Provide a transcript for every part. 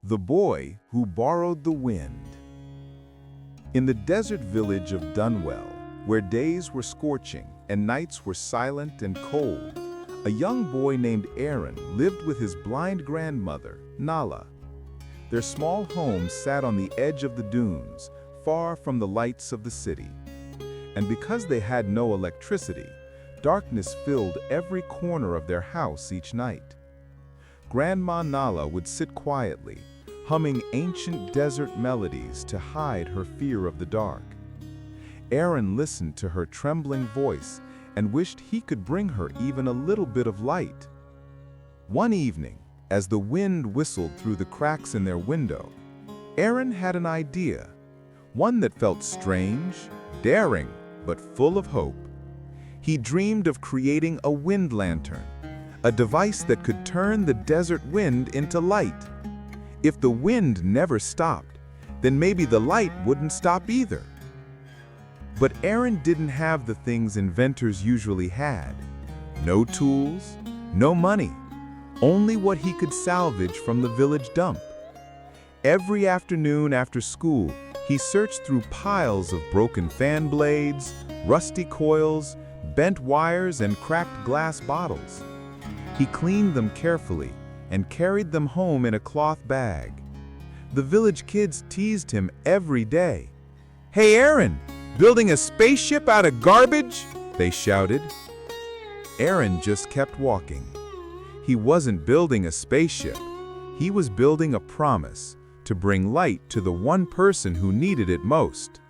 The Boy Who Borrowed the Wind. In the desert village of Dunwell, where days were scorching and nights were silent and cold, a young boy named Aron lived with his blind grandmother, Nala. Their small home sat on the edge of the dunes, far from the lights of the city. And because they had no electricity, darkness filled every corner of their house each night. Grandma Nala would sit quietly, humming ancient desert melodies to hide her fear of the dark. Aron listened to her trembling voice and wished he could bring her even a little bit of light. One evening, as the wind whistled through the cracks in their window, Aron had an idea, one that felt strange, daring, but full of hope. He dreamed of creating a wind lantern, a device that could turn the desert wind into light. If the wind never stopped, then maybe the light wouldn't stop either. But Aron didn't have the things inventors usually had. No tools, no money, only what he could salvage from the village dump. Every afternoon after school, he searched through piles of broken fan blades, rusty coils, bent wires, and cracked glass bottles. He cleaned them carefully and carried them home in a cloth bag. The village kids teased him every day. "Hey Aron, building a spaceship out of garbage?" they shouted. Aron just kept walking. He wasn't building a spaceship. He was building a promise to bring light to the one person who needed it most.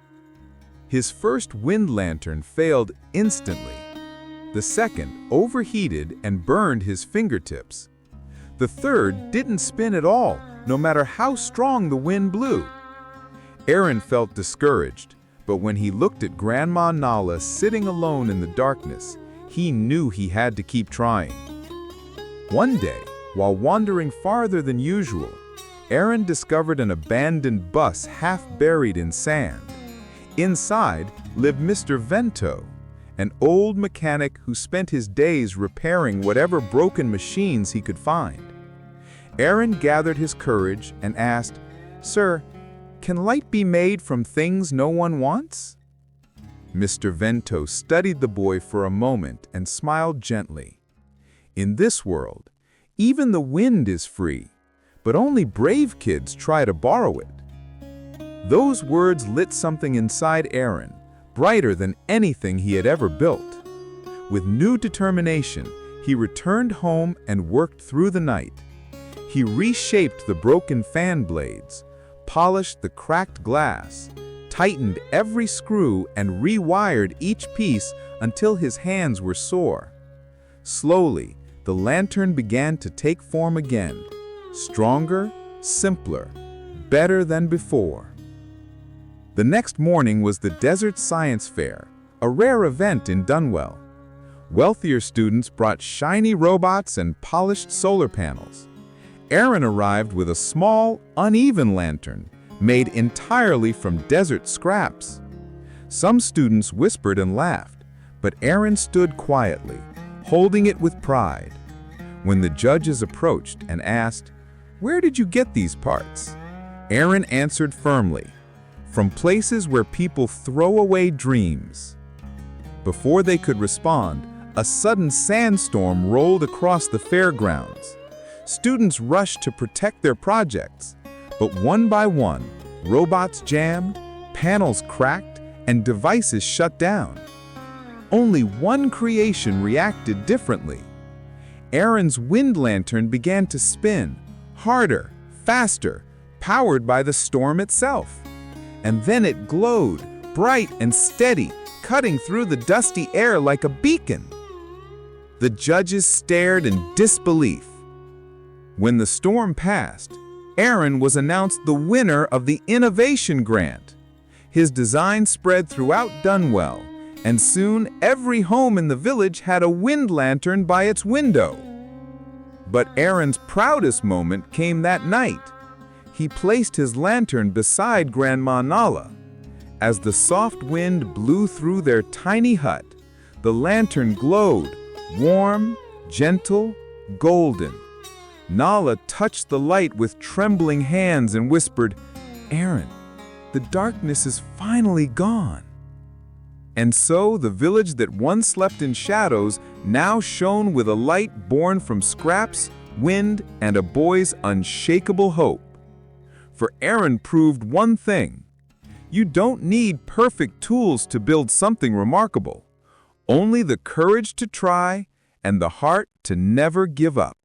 His first wind lantern failed instantly. The second overheated and burned his fingertips. The third didn't spin at all, no matter how strong the wind blew. Aron felt discouraged, but when he looked at Grandma Nala sitting alone in the darkness, he knew he had to keep trying. One day, while wandering farther than usual, Aron discovered an abandoned bus half buried in sand. Inside lived Mr. Vento, an old mechanic who spent his days repairing whatever broken machines he could find. Aron gathered his courage and asked, "Sir, can light be made from things no one wants?" Mr. Vento studied the boy for a moment and smiled gently. "In this world, even the wind is free, but only brave kids try to borrow it." Those words lit something inside Aron, brighter than anything he had ever built. With new determination, he returned home and worked through the night. He reshaped the broken fan blades, polished the cracked glass, tightened every screw, and rewired each piece until his hands were sore. Slowly, the lantern began to take form again, stronger, simpler, better than before. The next morning was the Desert Science Fair, a rare event in Dunwell. Wealthier students brought shiny robots and polished solar panels. Aron arrived with a small, uneven lantern made entirely from desert scraps. Some students whispered and laughed, but Aron stood quietly, holding it with pride. When the judges approached and asked, "Where did you get these parts?" Aron answered firmly, "From places where people throw away dreams." Before they could respond, a sudden sandstorm rolled across the fairgrounds. Students rushed to protect their projects, but one by one, robots jammed, panels cracked, and devices shut down. Only one creation reacted differently. Aron's wind lantern began to spin, harder, faster, powered by the storm itself. And then it glowed, bright and steady, cutting through the dusty air like a beacon. The judges stared in disbelief. When the storm passed, Aron was announced the winner of the Innovation Grant. His design spread throughout Dunwell, and soon every home in the village had a wind lantern by its window. But Aron's proudest moment came that night. He placed his lantern beside Grandma Nala. As the soft wind blew through their tiny hut, the lantern glowed, warm, gentle, golden. Nala touched the light with trembling hands and whispered, "Aron, the darkness is finally gone." And so the village that once slept in shadows now shone with a light born from scraps, wind, and a boy's unshakable hope. For Aron proved one thing: you don't need perfect tools to build something remarkable, only the courage to try and the heart to never give up.